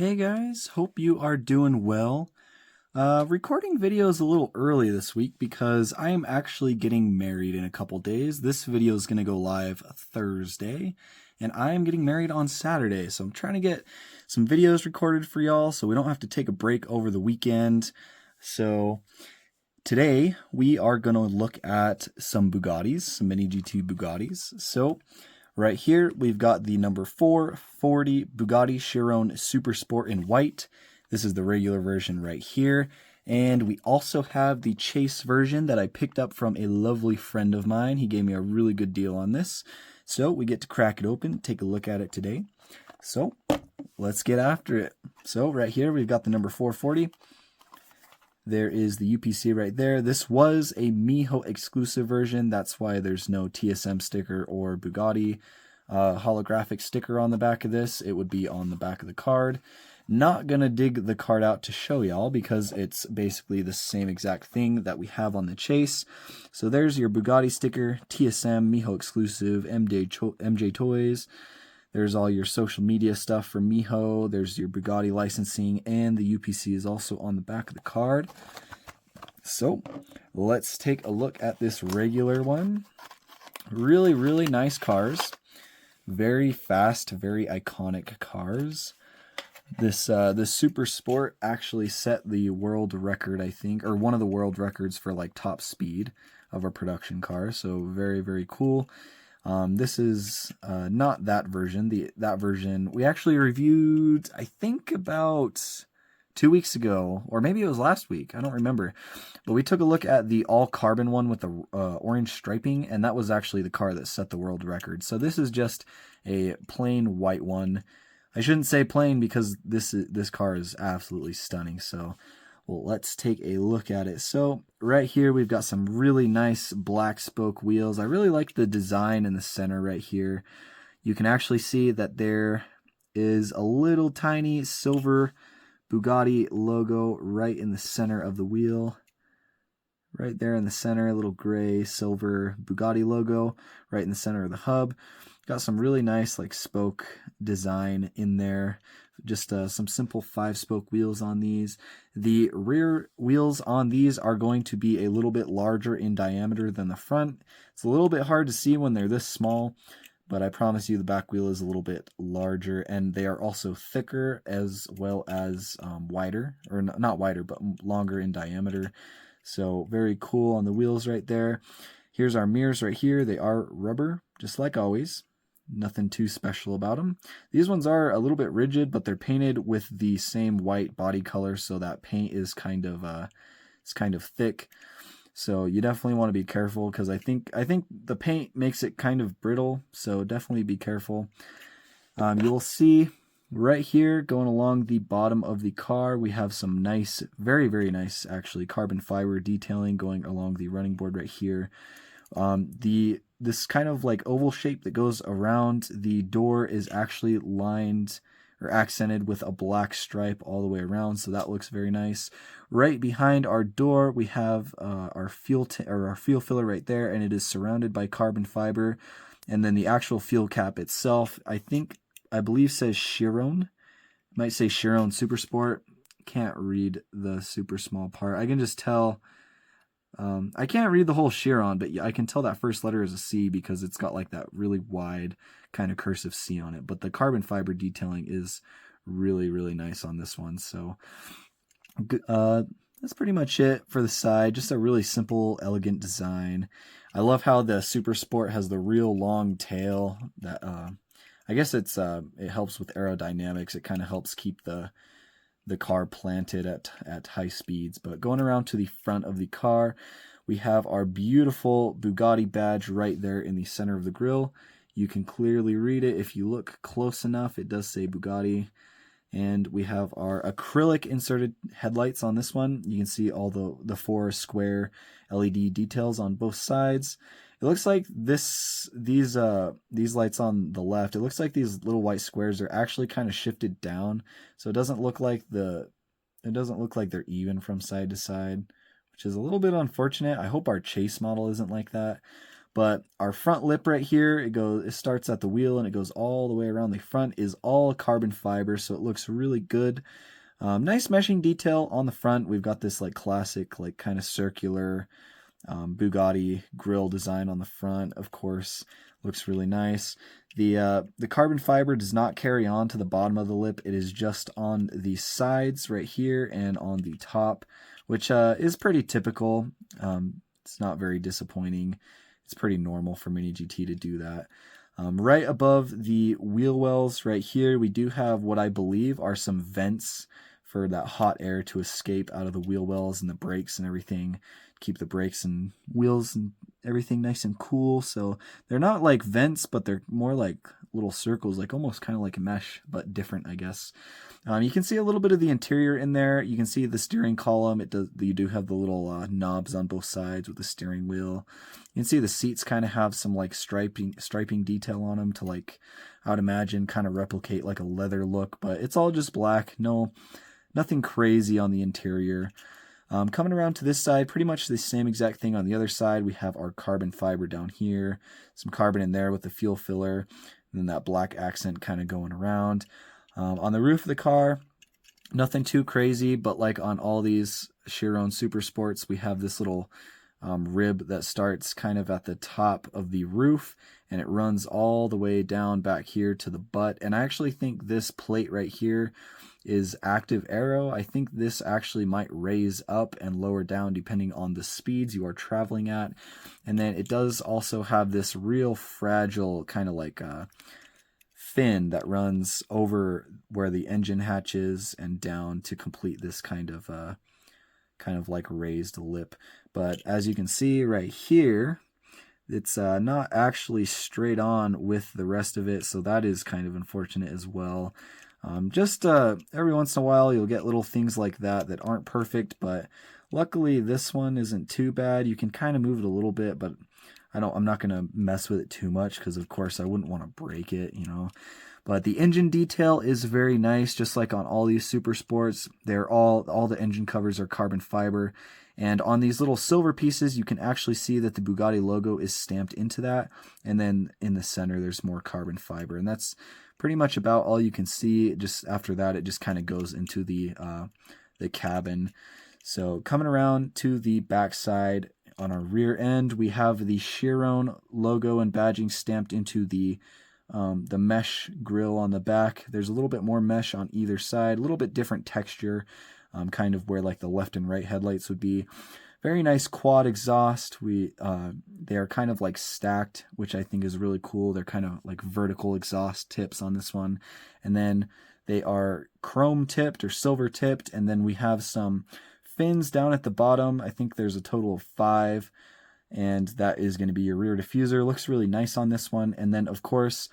Hey guys, hope you are doing well. Recording videos a little early this week because I am actually getting married in a couple days. This video is going to go live Thursday, and I am getting married on Saturday. So I'm trying to get some videos recorded for y'all so we don't have to take a break over the weekend. So today we are going to look at some Bugattis, some mini GT Bugattis. So right here, we've got the number 440 Bugatti Chiron Super Sport in white. This is the regular version right here. And we also have the chase version that I picked up from a lovely friend of mine. He gave me a really good deal on this. So we get to crack it open, take a look at it today. So let's get after it. So right here, we've got the number 440. There is the UPC right there. This was a Miho exclusive version. That's why there's no TSM sticker or Bugatti holographic sticker on the back of this. It would be on the back of the card. Not going to dig the card out to show y'all because it's basically the same exact thing that we have on the chase. So there's your Bugatti sticker, TSM, Miho exclusive, MJ Toys. There's all your social media stuff from Miho. There's your Bugatti licensing, and the UPC is also on the back of the card. So let's take a look at this regular one. Really, really nice cars. Very fast, very iconic cars. This Super Sport actually set the world record, I think, or one of the world records for like top speed of a production car. So very, very cool. This is not that version. That version we actually reviewed, I think, about 2 weeks ago, or maybe it was last week. I don't remember. But we took a look at the all carbon one with the orange striping, and that was actually the car that set the world record. So this is just a plain white one. I shouldn't say plain because this car is absolutely stunning. So well, let's take a look at it. So right here, we've got some really nice black spoke wheels. I really like the design in the center right here. You can actually see that there is a little tiny silver Bugatti logo right in the center of the wheel. Right there in the center, a little gray silver Bugatti logo right in the center of the hub. Got some really nice like spoke design in there. Just some simple 5-spoke wheels on these. The rear wheels on these are going to be a little bit larger in diameter than the front. It's a little bit hard to see when they're this small, but I promise you the back wheel is a little bit larger, and they are also thicker as well as wider, or not wider, but longer in diameter. So very cool on the wheels right there. Here's our mirrors right here. They are rubber, just like always. Nothing too special about them. These ones are a little bit rigid, but they're painted with the same white body color, so that paint is kind of thick. So you definitely want to be careful because I think the paint makes it kind of brittle. So definitely be careful. You will see right here going along the bottom of the car, we have some nice, very, very nice actually carbon fiber detailing going along the running board right here. This kind of like oval shape that goes around the door is actually lined or accented with a black stripe all the way around, so that looks very nice. Right behind our door, we have our fuel filler right there, and it is surrounded by carbon fiber. And then the actual fuel cap itself, I believe says Chiron. It might say Chiron Super Sport. Can't read the super small part. I can just tell. I can't read the whole Chiron, but I can tell that first letter is a C because it's got like that really wide kind of cursive C on it. But the carbon fiber detailing is really, really nice on this one. So that's pretty much it for the side. Just a really simple, elegant design. I love how the Super Sport has the real long tail. That I guess it helps with aerodynamics. It kind of helps keep the car planted at high speeds. But going around to the front of the car, we have our beautiful Bugatti badge right there in the center of the grille. You can clearly read it if you look close enough. It does say Bugatti. And we have our acrylic inserted headlights on this one. You can see all the 4 square LED details on both sides. It looks like these lights on the left, it looks like these little white squares are actually kind of shifted down, so it doesn't look like they're even from side to side, which is a little bit unfortunate. I hope our chase model isn't like that. But our front lip right here, it starts at the wheel and it goes all the way around the front, is all carbon fiber, so it looks really good. Nice meshing detail on the front. We've got this like classic, like kind of circular Bugatti grille design on the front. Of course, looks really nice. The carbon fiber does not carry on to the bottom of the lip. It is just on the sides right here and on the top, which is pretty typical. It's not very disappointing. It's pretty normal for Mini GT to do that. Right above the wheel wells right here, we do have what I believe are some vents for that hot air to escape out of the wheel wells and the brakes and everything. Keep the brakes and wheels and everything nice and cool. So they're not like vents, but they're more like little circles, like almost kind of like a mesh, but different, I guess. You can see a little bit of the interior in there. You can see the steering column. You do have the little knobs on both sides with the steering wheel. You can see the seats kind of have some like striping detail on them to, like, I would imagine kind of replicate like a leather look, but it's all just black. Nothing crazy on the interior. Coming around to this side, pretty much the same exact thing on the other side. We have our carbon fiber down here, some carbon in there with the fuel filler, and then that black accent kind of going around. On the roof of the car, nothing too crazy, but like on all these Chiron Super Sports, we have this little rib that starts kind of at the top of the roof, and it runs all the way down back here to the butt. And I actually think this plate right here is active aero. I think this actually might raise up and lower down depending on the speeds you are traveling at. And then it does also have this real fragile kind of like fin that runs over where the engine hatch is and down to complete this kind of like raised lip. But as you can see right here, it's not actually straight on with the rest of it, so that is kind of unfortunate as well. Just every once in a while you'll get little things like that aren't perfect, but luckily this one isn't too bad. You can kind of move it a little bit, but I'm not going to mess with it too much because of course I wouldn't want to break it, you know. But the engine detail is very nice, just like on all these Super Sports. They're all the engine covers are carbon fiber. And on these little silver pieces, you can actually see that the Bugatti logo is stamped into that. And then in the center, there's more carbon fiber. And that's pretty much about all you can see. Just after that, it just kind of goes into the cabin. So coming around to the back side, on our rear end, we have the Chiron logo and badging stamped into the mesh grill on the back. There's a little bit more mesh on either side, a little bit different texture, kind of where like the left and right headlights would be. Very nice quad exhaust. They are kind of like stacked, which I think is really cool. They're kind of like vertical exhaust tips on this one. And then they are chrome tipped or silver tipped. And then we have some fins down at the bottom. I think there's a total of 5. And that is going to be your rear diffuser. Looks really nice on this one. And then, of course,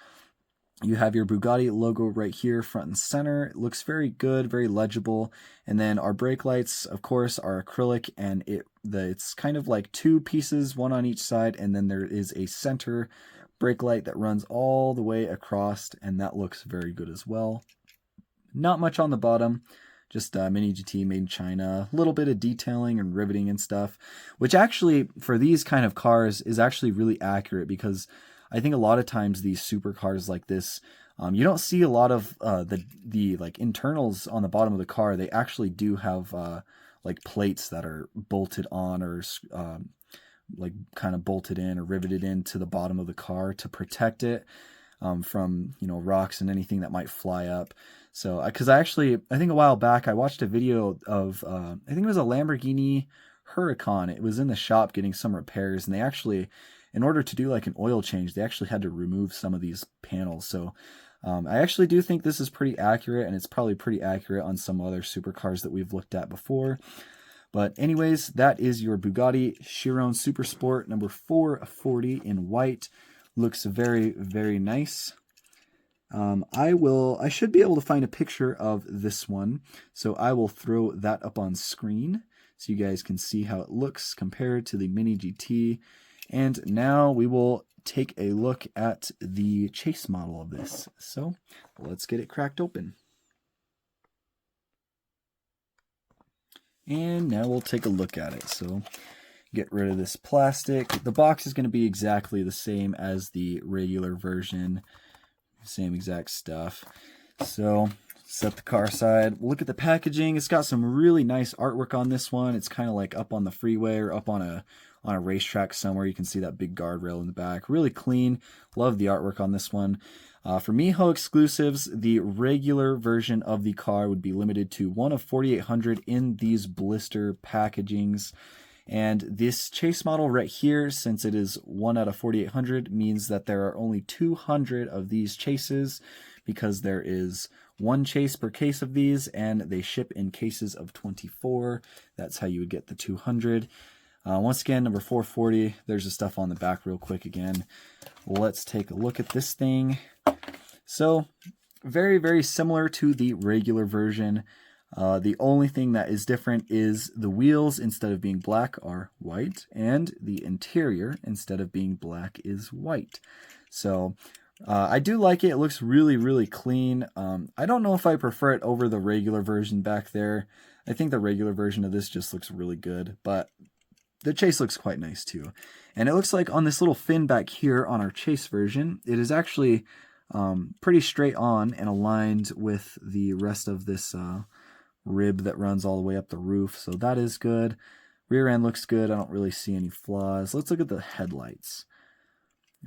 you have your Bugatti logo right here, front and center. It looks very good, very legible. And then our brake lights, of course, are acrylic, and it's kind of like 2 pieces, one on each side, and then there is a center brake light that runs all the way across, and that looks very good as well. Not much on the bottom. Just Mini GT made in China, a little bit of detailing and riveting and stuff, which actually for these kind of cars is actually really accurate, because I think a lot of times these supercars like this, you don't see a lot of the like internals on the bottom of the car. They actually do have like plates that are bolted on or like kind of bolted in or riveted into the bottom of the car to protect it from, you know, rocks and anything that might fly up. So, because I think a while back I watched a video of, I think it was a Lamborghini Huracan. It was in the shop getting some repairs, and they actually, in order to do like an oil change, they actually had to remove some of these panels. So I actually do think this is pretty accurate, and it's probably pretty accurate on some other supercars that we've looked at before. But anyways, that is your Bugatti Chiron Super Sport number 440 in white. Looks very, very nice. I should be able to find a picture of this one, so I will throw that up on screen so you guys can see how it looks compared to the Mini GT. And now we will take a look at the chase model of this. So let's get it cracked open. And now we'll take a look at it. So Get rid of this plastic. The box is going to be exactly the same as the regular version. Same exact stuff. So set the car aside. Look at the packaging. It's got some really nice artwork on this one. It's kind of like up on the freeway or up on a racetrack somewhere. You can see that big guardrail in the back. Really clean. Love the artwork on this one. For Miho exclusives, the regular version of the car would be limited to one of 4,800 in these blister packagings. And this chase model right here, since it is 1 out of 4,800, means that there are only 200 of these chases, because there is 1 chase per case of these, and they ship in cases of 24. That's how you would get the 200. Once again, number 440, there's the stuff on the back real quick again. Let's take a look at this thing. So, very, very similar to the regular version. The only thing that is different is the wheels, instead of being black, are white, and the interior, instead of being black, is white. So I do like it. It looks really, really clean. I don't know if I prefer it over the regular version back there. I think the regular version of this just looks really good, but the chase looks quite nice too. And it looks like on this little fin back here on our chase version, it is actually pretty straight on and aligned with the rest of this rib that runs all the way up the roof, so that is good. Rear end looks good. I don't really see any flaws. Let's look at the headlights.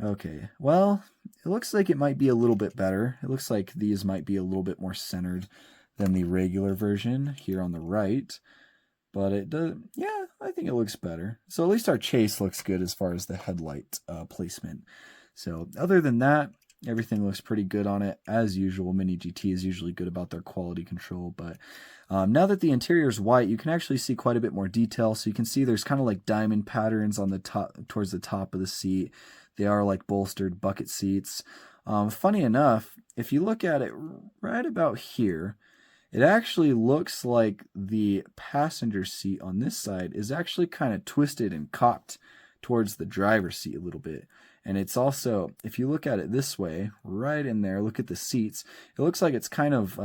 Okay, well, it looks like it might be a little bit better. It looks like these might be a little bit more centered than the regular version here on the right, but it does, yeah, I think it looks better. So at least our chase looks good as far as the headlight placement. So other than that, everything looks pretty good on it. As usual, Mini GT is usually good about their quality control, but now that the interior is white, you can actually see quite a bit more detail. So you can see there's kind of like diamond patterns on the top, towards the top of the seat. They are like bolstered bucket seats. Funny enough, if you look at it right about here, it actually looks like the passenger seat on this side is actually kind of twisted and cocked towards the driver's seat a little bit. And it's also, if you look at it this way, right in there, look at the seats, it looks like it's kind of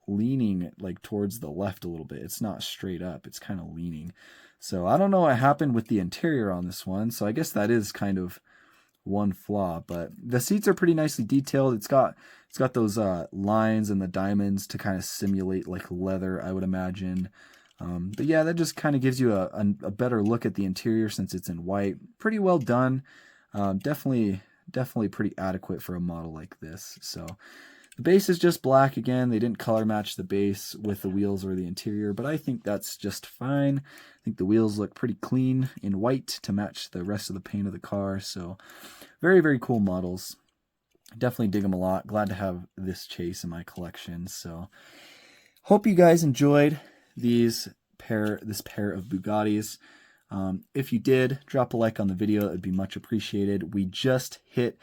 leaning like towards the left a little bit. It's not straight up, it's kind of leaning. So I don't know what happened with the interior on this one, so I guess that is kind of one flaw, but the seats are pretty nicely detailed. It's got those lines and the diamonds to kind of simulate like leather, I would imagine. But yeah, that just kind of gives you a better look at the interior since it's in white. Pretty well done. Definitely pretty adequate for a model like this. So the base is just black again. They didn't color match the base with the wheels or the interior, but I think that's just fine. I think the wheels look pretty clean in white to match the rest of the paint of the car. So very, very cool models. Definitely dig them a lot. Glad to have this chase in my collection. So hope you guys enjoyed this pair of Bugattis. If you did, drop a like on the video. It would be much appreciated. We just hit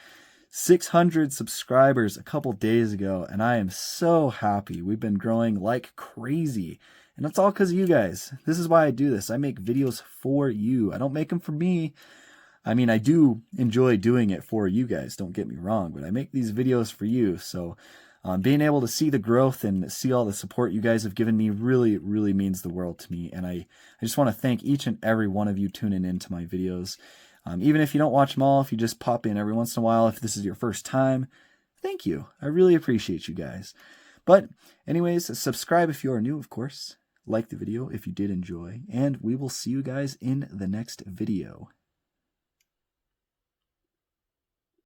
600 subscribers a couple days ago, and I am so happy. We've been growing like crazy, and that's all because of you guys. This is why I do this. I make videos for you. I don't make them for me. I mean, I do enjoy doing it for you guys, don't get me wrong, but I make these videos for you. So being able to see the growth and see all the support you guys have given me really, really means the world to me. And I just want to thank each and every one of you tuning into my videos. Even if you don't watch them all, if you just pop in every once in a while, if this is your first time, thank you. I really appreciate you guys. But anyways, subscribe if you are new, of course. Like the video if you did enjoy. And we will see you guys in the next video.